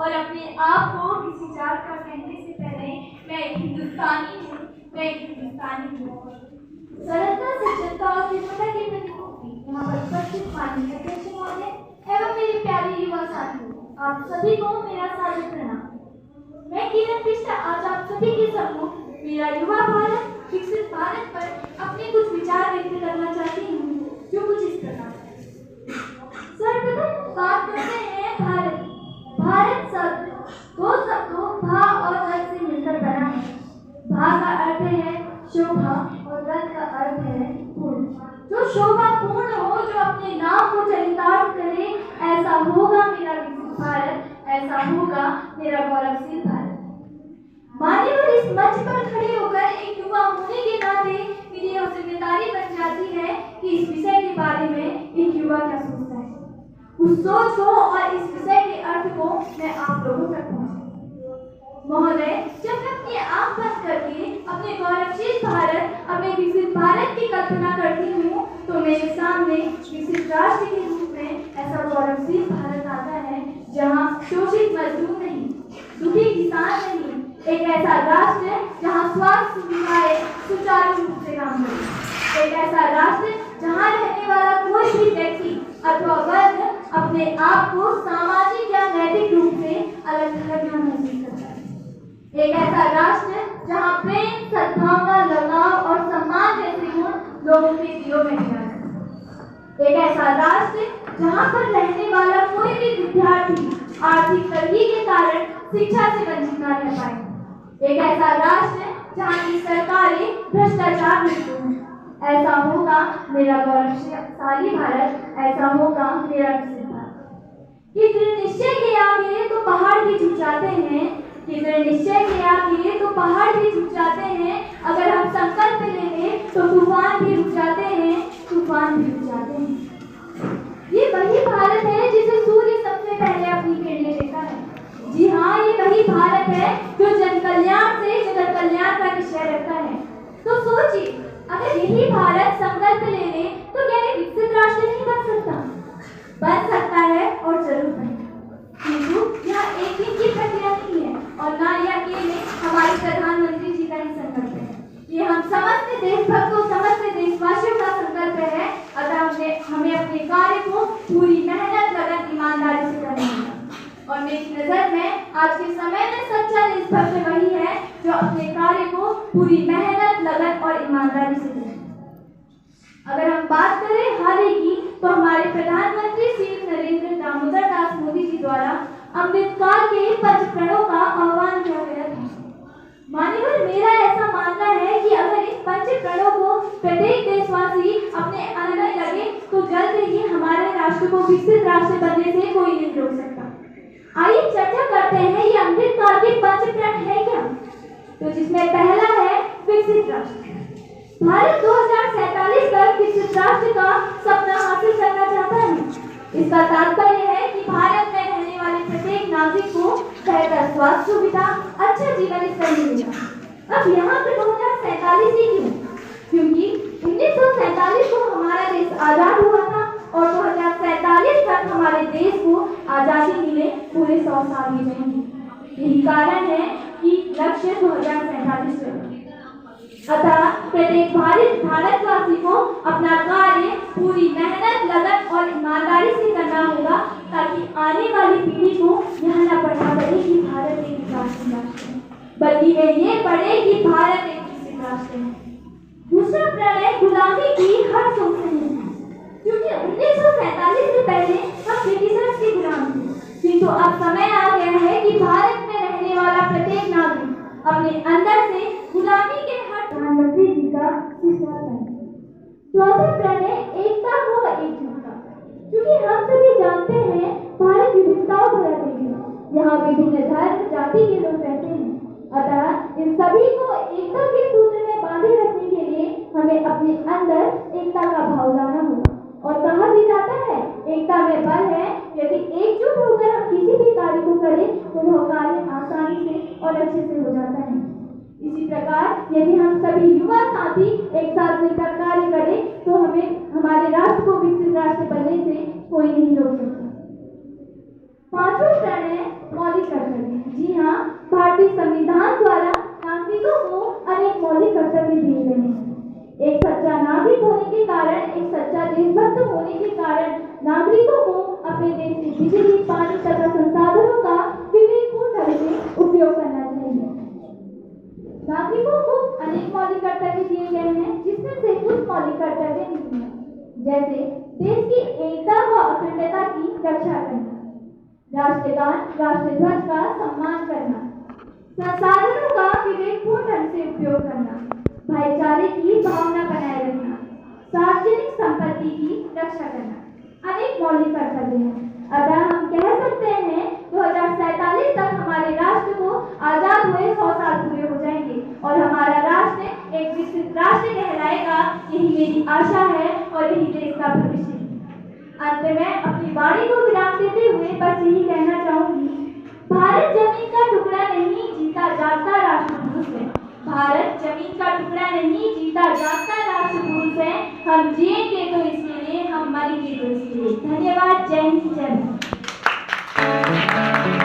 और अपने आप को किसी जात का कहने से पहले मैं एक हिंदुस्तानी हूँ, मैं एक हिंदुस्तानी हूँ। सरलता, सच्चरता और निर्मलता के प्रतीक यहाँ पर उपस्थित माननीय अध्यक्ष महोदय एवं मेरी प्यारी युवा साथियों, आप सभी को मेरा सादर प्रणाम। मैं किरण कृष्णा आज आप सभी के सम्मुख मेरा युवा भारत, विकसित भारत पर अपने कुछ विचार व्यक्त करना चाहती हूँ, जो कुछ इस प्रकार है। सर्वप्रथम बात करते हैं भारत। भारत शब्द दो शब्दों भा और रथ से मिलकर बना है। भा का अर्थ है शोभा और रथ का अर्थ है पूर्ण। जो शोभा पूर्ण हो, जो अपने नाम को चरितार्थ करे, ऐसा होगा मेरा विकसित भारत, ऐसा होगा मेरा गौरवशील भारत। मान्यवर, इस मंच पर खड़े होकर एक युवा होने के नाते मेरी यह जिम्मेदारी बन जाती है कि इस विषय के बारे में एक युवा क्या सोचता है, उस सोच को और इस विषय के अर्थ को मैं आप लोगों तक पहुंचाऊं। महोदय, जब मैं अपनी आंख बंद करके अपने गौरवशील भारत, अपने विकसित भारत की कल्पना करती हूँ, तो मेरे सामने विकसित राष्ट्र के रूप में ऐसा गौरवशील भारत आता है जहाँ शोषित मजदूर नहीं, दुखी किसान नहीं, एक ऐसा राष्ट्र जहाँ स्वास्थ्य सुविधाएं सुचारू रूप से काम करें, एक ऐसा राष्ट्र जहाँ रहने वाला कोई भी व्यक्ति अथवा वर्ग अपने आप को सामाजिक या नैतिक रूप से अलग थलग न महसूस करता है, एक ऐसा राष्ट्र जहाँ प्रेम, सद्भावना, लगाव और सम्मान जैसे गुण लोगों के दिलों में विराजमान, एक ऐसा राष्ट्र जहाँ पर रहने वाला कोई भी विद्यार्थी आर्थिक तंगी के कारण शिक्षा से वंचित न रह पाए, एक ऐसा राष्ट्र जहाँ की सरकारें भ्रष्टाचार मुक्त हों। ऐसा होगा मेरा गौरवशाली भारत, ऐसा होगा मेरा विकसित भारत। कि दृढ़ निश्चय के आगे तो पहाड़ भी झुक जाते हैं, कि दृढ़ निश्चय के आगे तो पहाड़ भी झुक जाते हैं, अगर हम संकल्प ले लें तो तूफान भी रुक जाते हैं, तूफान भी रुक जाते हैं। ये वही भारत है जिसे सूर्य सबसे पहले अपनी किरणें देता है। जी हाँ, ये वही भारत है जो जन कल्याण से जगत कल्याण का निश्चय रखता है। तो सोचिए, अगर यही भारत संकल्प ले ले तो क्या ये विकसित राष्ट्र नहीं बन सकता? बन सकता है और जरूर बनेगा, किंतु यह एक दिन की प्रक्रिया नहीं है और ना यह अकेले हमारे प्रधानमंत्री जी का ही संकल्प है। ये हम समस्त देशभक्तों, समस्त देशवासियों का संकल्प है। अतः हमें अपने कार्य को पूरी मेहनत, लगन, ईमानदारी से करना होगा। और मेरी नजर में आज के समय में सच्चा देशभक्त वही है जो अपने कार्य को पूरी मेहनत, लगन और ईमानदारी से करे। अगर हम बात करें हाल ही की, तो हमारे प्रधानमंत्री श्री नरेंद्र दामोदर दास मोदी जी द्वारा अमृतकाल के पंच प्रणों का आह्वान किया गया था। मान्यवर, मेरा ऐसा मानना है कि अगर इन पंच प्रणों को प्रत्येक देशवासी अपने अंदर लगे तो जल्द ही हमारे राष्ट्र को विकसित राष्ट्र बनने से कोई नहीं रोक सकता। आइए चर्चा करते हैं ये अमृतकाल के पंच प्रण है क्या। तो जिसमें पहला है विकसित राष्ट्र। भारत 2047 तक विकसित राष्ट्र का सपना हासिल करना चाहता है। इसका तात्पर्य है कि भारत में रहने वाले प्रत्येक नागरिक को बेहतर स्वास्थ्य सुविधा, अच्छा जीवन स्तर मिलेगा। अब यहाँ पे 2047 ही क्यों? क्योंकि 1947 को हमारा देश आजाद हुआ था और 2047 तक हमारे देश को आजादी मिले पूरे 100 साल हो जाएंगे। यही कारण है कि लक्ष्य 2047 है। अतः प्रत्येक भारतवासी को अपना कार्य पूरी मेहनत, लगन और ईमानदारी से करना होगा ताकि आने वाली पीढ़ी को यह न पढ़ना पड़े कि भारत एक विकासशील राष्ट्र है, बल्कि वे ये पढ़े कि भारत एक विकसित राष्ट्र है। दूसरा प्रण है गुलामी की हर सोच से नहीं, क्योंकि 1947 से पहले हम ब्रिटिशर्स के गुलाम थे, किंतु अब समय आ गया है कि भारत में रहने वाला प्रत्येक नागरिक अपने अंदर से गुलामी के हर प्रधानमंत्री जी का विश्वास है। चौथा प्रण है एकता हो एकजुटता, क्योंकि हम सभी जानते हैं भारत विविधताओं भरा देश है, यहाँ विभिन्न धर्म, जाति के लोग रहते हैं। अतः इन सभी को एकता के सूत्र में बांधे रखने के लिए हमें अपने अंदर एकता का भाव लाना होगा। और कहा भी जाता है एकता में बल है, यदि एकजुट होकर हम किसी भी कार्य को करें तो वह कार्य आसानी से और अच्छे से हो जाता है। इसी प्रकार यदि हम सभी युवा साथी एक साथ मिलकर कार्य करें तो हमें हमारे राष्ट्र को विकसित राष्ट्र बनने से कोई नहीं रोक सकता। पांचवा प्रण है मौलिक जी हाँ, भारतीय संविधान द्वारा नागरिकों को अनेक मौलिक कर्तव्य दिए गए हैं। एक सच्चा नागरिक होने के कारण, एक सच्चा देशभक्त होने के कारण नागरिकों को अपने देश की बिजली, पानी तथा संसाधनों का विवेकपूर्ण ढंग से उपयोग करना चाहिए। नागरिकों को अनेक मौलिक कर्तव्य दिए गए हैं, जिसमें से कुछ मौलिक कर्तव्य निम्न हैं, जैसे देश की एकता व अखंडता की रक्षा करना, राष्ट्रगान, राष्ट्रध्वज का सम्मान करना, संसाधनों का विवेकपूर्ण ढंग से उपयोग करना, भाईचारे की भावना बनाए रखना, सार्वजनिक संपत्ति की रक्षा करना, अनेक मौलिक कर्तव्य हैं। अतः हम कह सकते हैं 2047 तक हमारे राष्ट्र को आजाद हुए 100 साल पूरे हो जाएंगे और हमारा राष्ट्र एक विकसित राष्ट्र कहलाएगा। यही मेरी आशा है और यही देश का भविष्य है। अंत में अपनी वाणी को विराम देते हुए बस यही कहना चाहूंगी, भारत जमीन का टुकड़ा नहीं, जीता जागता राष्ट्र पुरुष है। भारत जमीन का टुकड़ा नहीं, जीता जागता राष्ट्र पुरुष है। हम जिएंगे तो इसके लिए, हम मरेंगे तो इसके लिए। धन्यवाद। जय हिंद, जय भारत।